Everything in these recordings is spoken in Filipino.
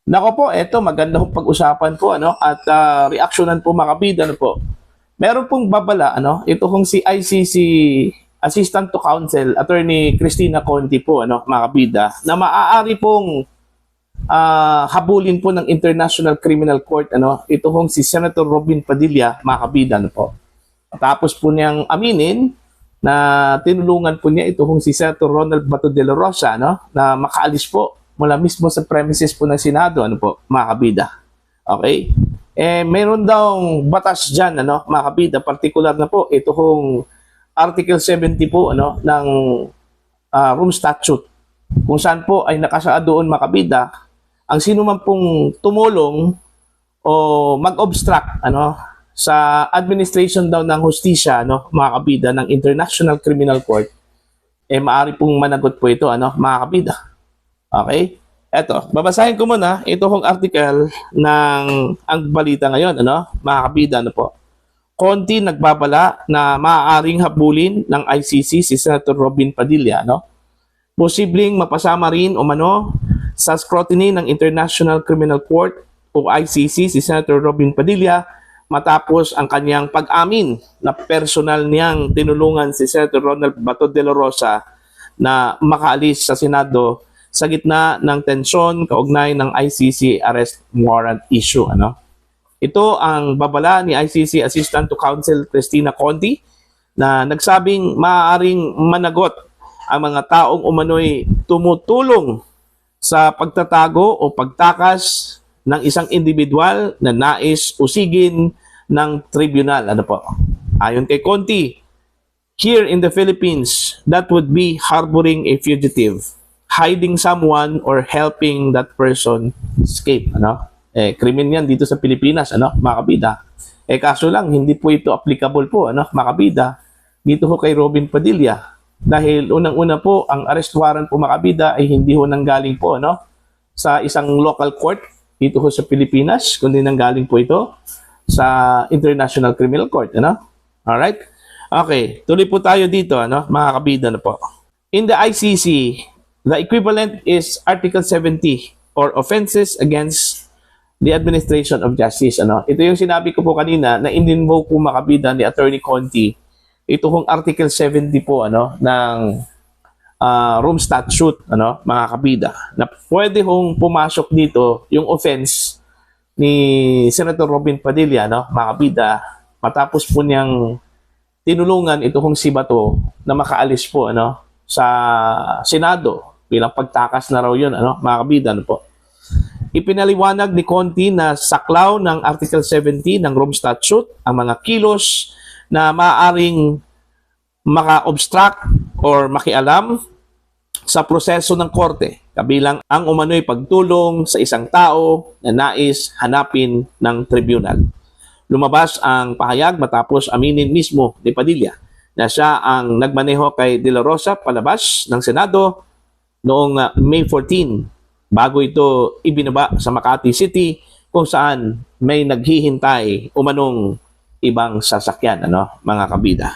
Nako po, eto maganda hong pag-usapan po ano at reaksyonan po mga kabida ano po. Meron pong babala ano, ito hong si ICC Assistant to Counsel Attorney Cristina Conti po ano mga kabida na maaari pong habulin po ng International Criminal Court ano, ito hong si Senator Robin Padilla mga kabida ano po. Tapos po niyang aminin na tinulungan po niya ito hong si Senator Ronald Bato de la Rosa no, na makaalis po mula mismo sa premises po ng Senado, ano po, mga kabida. Okay? Meron daw batas dyan, ano, mga kabida, particular na po, ito hong Article 70 po, ano, ng Rome Statute, kung saan po ay nakasaad doon, mga kabida, ang sino man pong tumulong o mag-obstruct, ano, sa administration daw ng hustisya, ano, mga kabida, ng International Criminal Court, maaari pong managot po ito, ano, mga kabida. Okay? Eto, babasahin ko muna ito hong article ng ang balita ngayon, ano? Mga kabida, ano po. Conti nagbabala na maaaring habulin ng ICC si Senator Robin Padilla, no? Posibleng mapasama rin umano sa scrutiny ng International Criminal Court o ICC si Senator Robin Padilla matapos ang kanyang pag-amin na personal niyang tinulungan si Senator Ronald Bato de la Rosa na makaalis sa Senado sa gitna ng tensyon kaugnay ng ICC arrest warrant issue. Ano? Ito ang babala ni ICC Assistant to Counsel Cristina Conti na nagsabing maaaring managot ang mga taong umano'y tumutulong sa pagtatago o pagtakas ng isang individual na nais usigin ng tribunal. Ano po? Ayon kay Conti, here in the Philippines, that would be harboring a fugitive, hiding someone or helping that person escape, ano? Krimen yan dito sa Pilipinas, ano, mga kabida. Kaso lang, hindi po ito applicable po, ano, mga kabida, dito ho kay Robin Padilla. Dahil unang-una po, ang arrest warrant po, mga kabida, ay hindi ho nanggaling po, ano, sa isang local court dito ho sa Pilipinas, kundi nanggaling po ito sa International Criminal Court, ano? Alright? Okay, tuloy po tayo dito, ano, mga kabida na po. In the ICC, the equivalent is Article 70 or offenses against the administration of justice. Ano? Ito yung sinabi ko po kanina na in-invoke po makabida ni Attorney Conti. Ito hong Article 70 po ano, ng Rome Statute, ano, mga kabida, na pwede hong pumasok dito yung offense ni Senator Robin Padilla, no, mga kabida, matapos po niyang tinulungan ito hong si Bato na makaalis po ano, sa Senado bilang pagtakas na raw yun, ano, mga kabida, ano po. Ipinaliwanag ni Conti na saklaw ng Article 70 ng Rome Statute ang mga kilos na maaaring maka-obstruct or makialam sa proseso ng korte, kabilang ang umano'y pagtulong sa isang tao na nais hanapin ng tribunal. Lumabas ang pahayag matapos aminin mismo ni Padilla na siya ang nagmaneho kay De La Rosa palabas ng Senado noong May 14 bago ito ibinaba sa Makati City kung saan may naghihintay umanong ibang sasakyan, ano, mga kabida.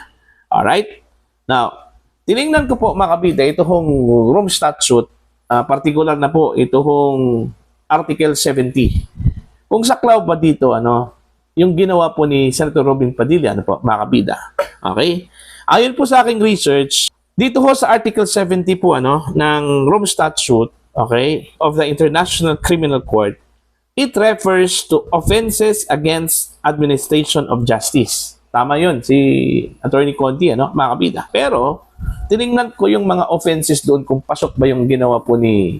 Alright? Now, tinignan ko po mga kabida, ito hong Rome Statute, particular na po ito hong Article 70. Kung saklaw ba dito, ano, yung ginawa po ni Senator Robin Padilla, ano po, mga kabida. Okay? Ayon po sa aking research, dito ho sa Article 70 po ano, ng Rome Statute, okay, of the International Criminal Court, it refers to offenses against administration of justice. Tama yun, si Attorney Conti, ano, mga kabida. Pero, tinignan ko yung mga offenses doon kung pasok ba yung ginawa po ni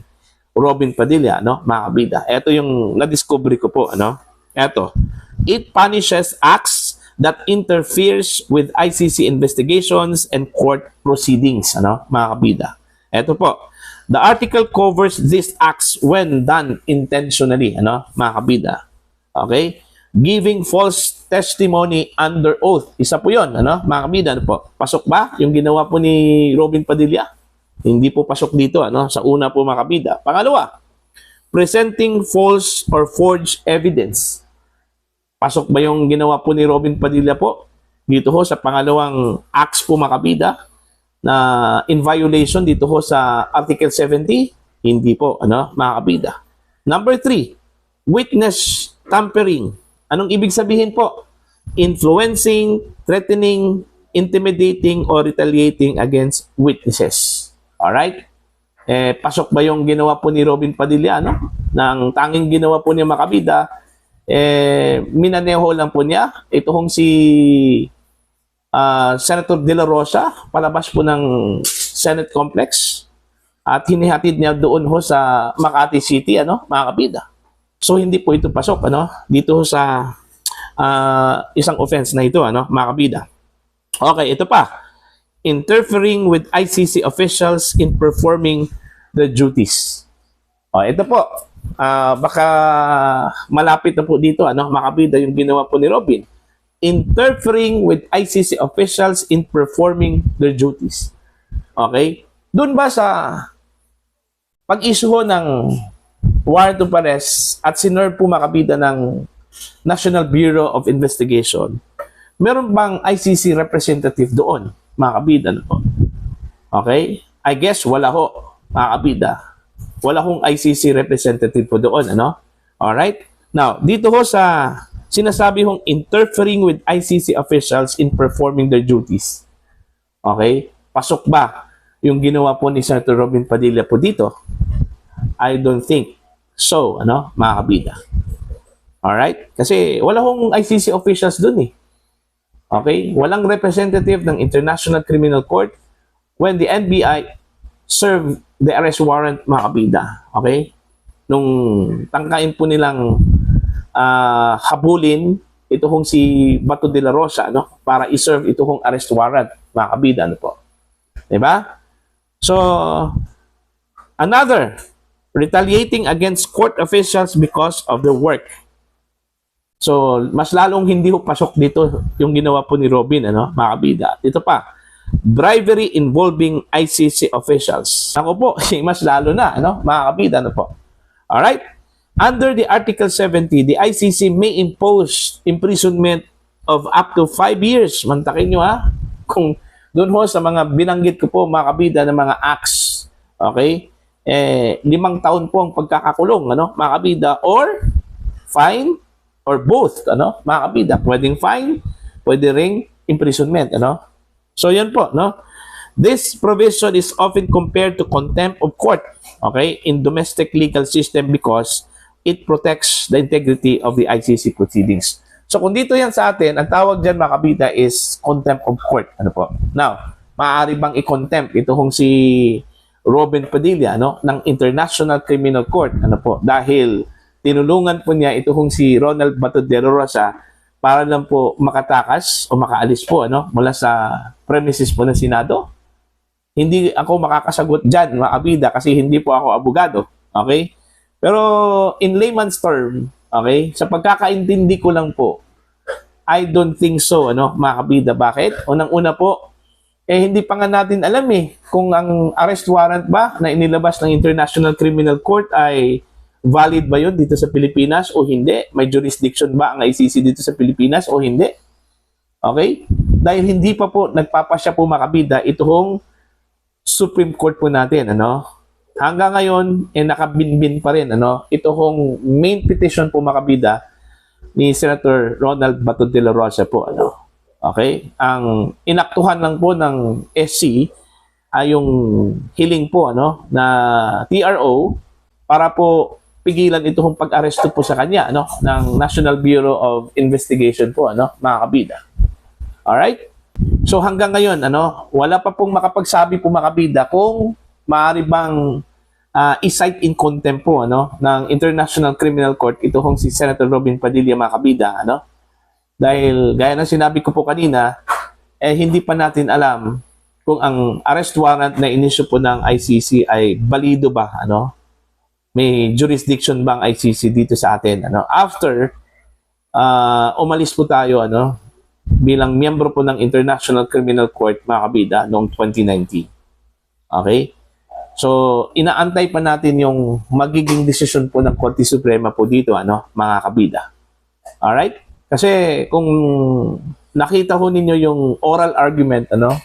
Robin Padilla, ano, mga kabida. Ito yung na-discovery ko po, ano. Ito, it punishes acts that interferes with ICC investigations and court proceedings, ano, mga kabida. Ito po, the article covers these acts when done intentionally, ano, mga kabida. Okay? Giving false testimony under oath. Isa po yun, ano, mga kabida, ano po. Pasok ba yung ginawa po ni Robin Padilla? Hindi po pasok dito, ano, sa una po, mga kabida. Pangalawa, presenting false or forged evidence. Pasok ba yung ginawa po ni Robin Padilla po? Dito ho sa pangalawang acts po, mga kabida, na in violation dito ho sa Article 70? Hindi po, ano, mga kabida. Number 3, witness tampering. Anong ibig sabihin po? Influencing, threatening, intimidating, or retaliating against witnesses. Alright? Pasok ba yung ginawa po ni Robin Padilla, no? Nang tanging ginawa po niya makabida, minaneho lang po niya. Ito hong si Senator De La Rosa, palabas po ng Senate Complex, at hinihatid niya doon ho sa Makati City, ano, mga kabida. So hindi po ito pasok, ano, dito ho sa isang offense na ito, ano, mga kabida. Okay, ito pa. Interfering with ICC officials in performing the duties. O, ito po. Baka malapit na po dito, ano, mga kabida, yung ginawa po ni Robin. Interfering with ICC officials in performing their duties. Okay? Doon ba sa pag-issue ng warrant of arrest at sinerve po makabida ng National Bureau of Investigation, meron bang ICC representative doon, mga kabida? Ano po? Okay? I guess wala ho, mga kabida. Wala hong ICC representative po doon, ano? Alright? Now, dito ho sa sinasabi hong interfering with ICC officials in performing their duties. Okay? Pasok ba yung ginawa po ni Senator Robin Padilla po dito? I don't think so, ano, mga kabida. Alright? Kasi wala hong ICC officials dun eh. Okay? Walang representative ng International Criminal Court when the NBI served the arrest warrant, mga kabida. Okay? Nung tangkain po nilang habulin ito hong si Bato de la Rosa, no, para i-serve ito hong arrest warrant, mga kabida, ano po. Diba? So, another, retaliating against court officials because of their work. So, mas lalong hindi ho pasok dito yung ginawa po ni Robin, ano, mga kabida. Dito pa, bribery involving ICC officials. Ako po, mas lalo na, ano, mga kabida, ano po. Alright? Under the Article 70, the ICC may impose imprisonment of up to 5 years. Mantakin nyo, ha? Kung doon ho sa mga binanggit ko po, mga kabida, ng mga acts, okay? 5 taon po ang pagkakakulong, ano, mga kabida, or fine, or both, ano, mga kabida. Pwedeng fine, pwede ring imprisonment, ano. So, yan po, no? This provision is often compared to contempt of court, okay, in domestic legal system because it protects the integrity of the ICC proceedings. So, kung dito yan sa atin, ang tawag dyan, mga kabida, is contempt of court. Ano po? Now, maaari bang i-contempt ito kung si Robin Padilla, no, ng International Criminal Court? Ano po? Dahil tinulungan po niya ito kung si Ronald Bato de la Rosa para lang po makatakas o makaalis po, ano, mula sa premises po ng Senado. Hindi ako makakasagot dyan, mga kabida, kasi hindi po ako abogado. Okay? Pero in layman's term, okay, sa pagkakaintindi ko lang po, I don't think so, ano, mga kabida. Bakit? Unang-una po, hindi pa nga natin alam kung ang arrest warrant ba na inilabas ng International Criminal Court ay valid ba yun dito sa Pilipinas o hindi? May jurisdiction ba ang ICC dito sa Pilipinas o hindi? Okay? Dahil hindi pa po nagpapasya po, mga kabida, itong Supreme Court po natin, ano? Hanggang ngayon, nakabinbin pa rin, ano, ito hong main petition po, mga kabida, ni Senator Ronald Bato de la Rosa po, ano. Okay? Ang inaktuhan lang po ng SC ay yung hiling po, ano, na TRO para po pigilan ito hong pag-aresto po sa kanya, ano, ng National Bureau of Investigation po, ano, mga kabida. Alright? So hanggang ngayon, ano, wala pa pong makapagsabi po, mga kabida, kung maaari bang i-cite in contempt po, ano, ng International Criminal Court ito hong si Senator Robin Padilla, mga kabida, ano. Dahil gaya ng sinabi ko po kanina, hindi pa natin alam kung ang arrest warrant na inisyu po ng ICC ay balido ba, ano. May jurisdiction bang ICC dito sa atin, ano. After umalis po tayo, ano, bilang miyembro po ng International Criminal Court, mga kabida, noong 2019. Okay? So, inaantay pa natin yung magiging desisyon po ng Korte Suprema po dito, ano, mga kabida. Alright? Kasi kung nakita ho ninyo yung oral argument, ano,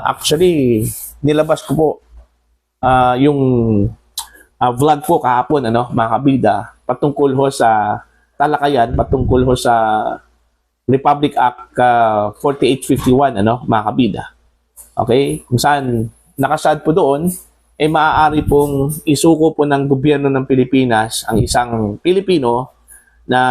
actually, nilabas ko po yung vlog po kahapon, ano, mga kabida, patungkol ho sa talakayan, patungkol ho sa Republic Act 4851, ano, mga kabida. Okay? Kung saan nakasad po doon, maaari pong isuko po ng gobyerno ng Pilipinas ang isang Pilipino na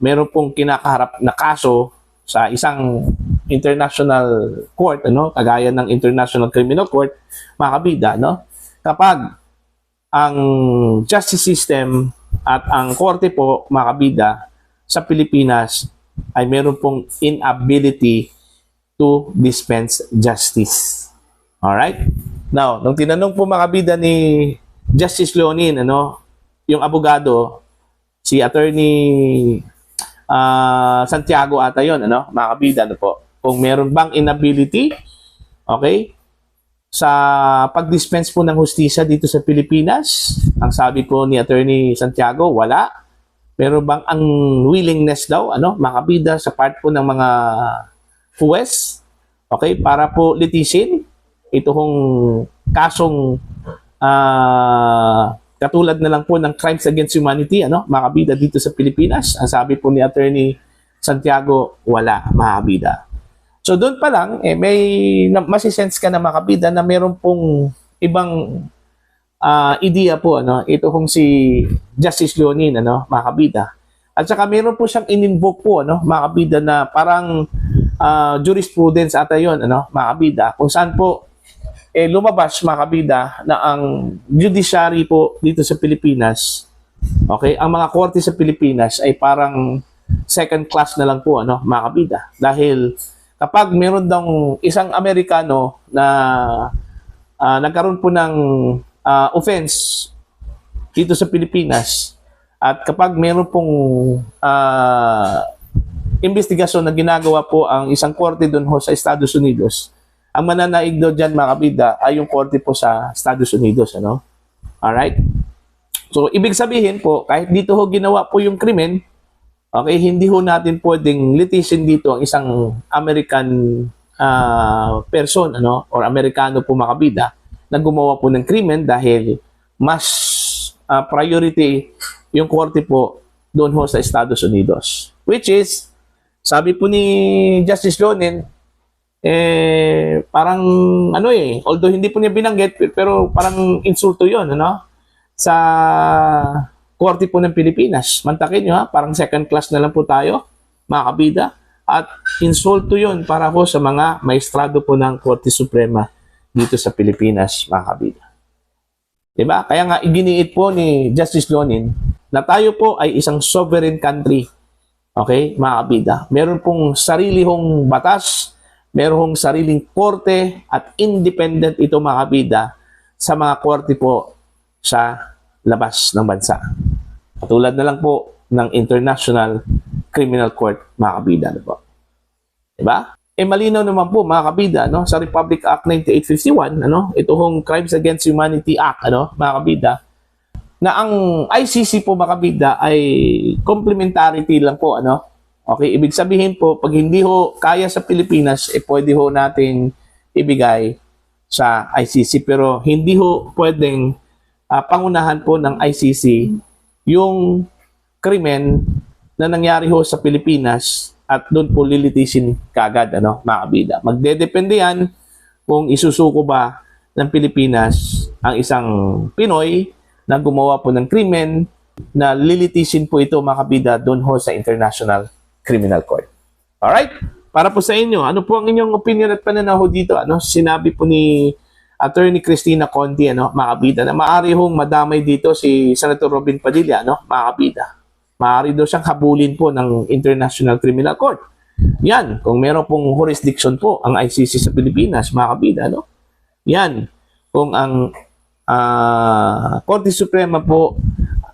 meron pong kinakaharap na kaso sa isang international court, ano, kagaya ng International Criminal Court, mga kabida, no? Kapag ang justice system at ang korte po, mga kabida, sa Pilipinas ay meron pong inability to dispense justice. Alright? Now, nung tinanong po, mga kabida, ni Justice Leonin, ano, yung abogado, si Attorney Santiago ata yun, ano, mga kabida, ano po, kung meron bang inability, okay, sa pag-dispense po ng hustisya dito sa Pilipinas. Ang sabi po ni Attorney Santiago, wala. Meron bang ang willingness daw, ano, mga kabida, sa part po ng mga huwes, okay, para po litisin ito hong kasong katulad na lang po ng crimes against humanity, ano, mga kabida, dito sa Pilipinas. Ang sabi po ni Attorney Santiago, wala, mga kabida. So doon pa lang, may masisense ka na, mga kabida, na meron pong ibang ideya po, ano, ito kung si Justice Leonin, ano, mga kabida. At saka meron po siyang in-invoke po, ano, mga kabida, na parang jurisprudence ata yun, ano, mga kabida, kung saan po lumabas, mga kabida, na ang judiciary po dito sa Pilipinas, okay, ang mga korte sa Pilipinas ay parang second class na lang po, ano, mga kabida. Dahil kapag meron daw isang Amerikano na nagkaroon po ng offense dito sa Pilipinas, at kapag meron pong investigasyon na ginagawa po ang isang korte doon ho sa Estados Unidos, ang mananaig doon dyan, mga kabida, ay yung korte po sa Estados Unidos, ano? Alright? So, ibig sabihin po, kahit dito ho ginawa po yung krimen, okay, hindi ho natin pwedeng litisin dito ang isang American person, ano, or Amerikano po, mga kabida, na gumawa po ng krimen dahil mas priority yung korte po doon ho sa Estados Unidos. Which is, sabi po ni Justice Leonin, parang ano although hindi po niya binanggit, pero parang insulto yon, ano, sa korte po ng Pilipinas. Mantakin nyo, ha, parang second class na lang po tayo, mga kabida, at insulto yon para po sa mga maestrado po ng Korte Suprema dito sa Pilipinas, mga kabida. Diba? Kaya nga iginiit po ni Justice Leonin na tayo po ay isang sovereign country. Okay, mga kabida. Meron pong sarili hong batas, meron hong sariling korte, at independent ito, mga kabida, sa mga korte po sa labas ng bansa. Katulad na lang po ng International Criminal Court, mga kabida. Ano po? Diba? Malinaw naman po, mga kabida, no, sa Republic Act 9851, ano, ito hong Crimes Against Humanity Act, ano, mga kabida, na ang ICC po, mga kabida, ay complementarity lang po, ano. Okay, ibig sabihin po, pag hindi ho kaya sa Pilipinas, pwede ho nating ibigay sa ICC, pero hindi ho pwedeng pangunahan po ng ICC yung krimen na nangyari ho sa Pilipinas at doon po lilitisin kagad, ano, mga kabida. Magdedepende yan kung isusuko ba ng Pilipinas ang isang Pinoy na gumawa po ng krimen na lilitisin po ito, mga kabida, doon ho sa International Criminal Court. Alright? Para po sa inyo, ano po ang inyong opinion at pananaw dito? Ano, sinabi po ni Attorney Cristina Conti, ano, mga kabida, na maaari hong madamay dito si Senator Robin Padilla, ano, mga kabida. Maaari daw siyang habulin po ng International Criminal Court. Yan, kung meron pong jurisdiction po ang ICC sa Pilipinas, mga kabida, no? Yan, kung ang Korte Suprema po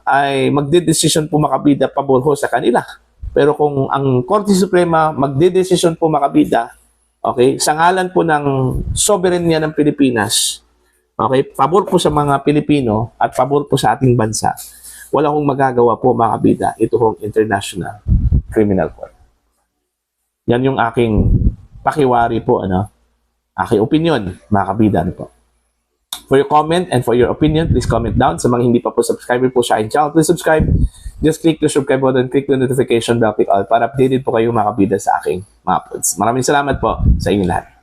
ay magdedesisyon po, mga kabida, pabor ho sa kanila. Pero kung ang Korte Suprema magdedesisyon po, mga kabida, okay, sa ngalan po ng soberenya ng Pilipinas, okay, pabor po sa mga Pilipino at pabor po sa ating bansa, wala hong magagawa po, mga kabida, ito hong International Criminal Court. Yan yung aking pakiwari po, ano, aking opinion, mga kabida, ano po. For your comment and for your opinion, please comment down. Sa mga hindi pa po subscriber po sa aking channel, please subscribe just click the subscribe button, click the notification bell, click all para updated po kayo mga kabida sa aking mga uploads. Maraming salamat po sa inyo lahat.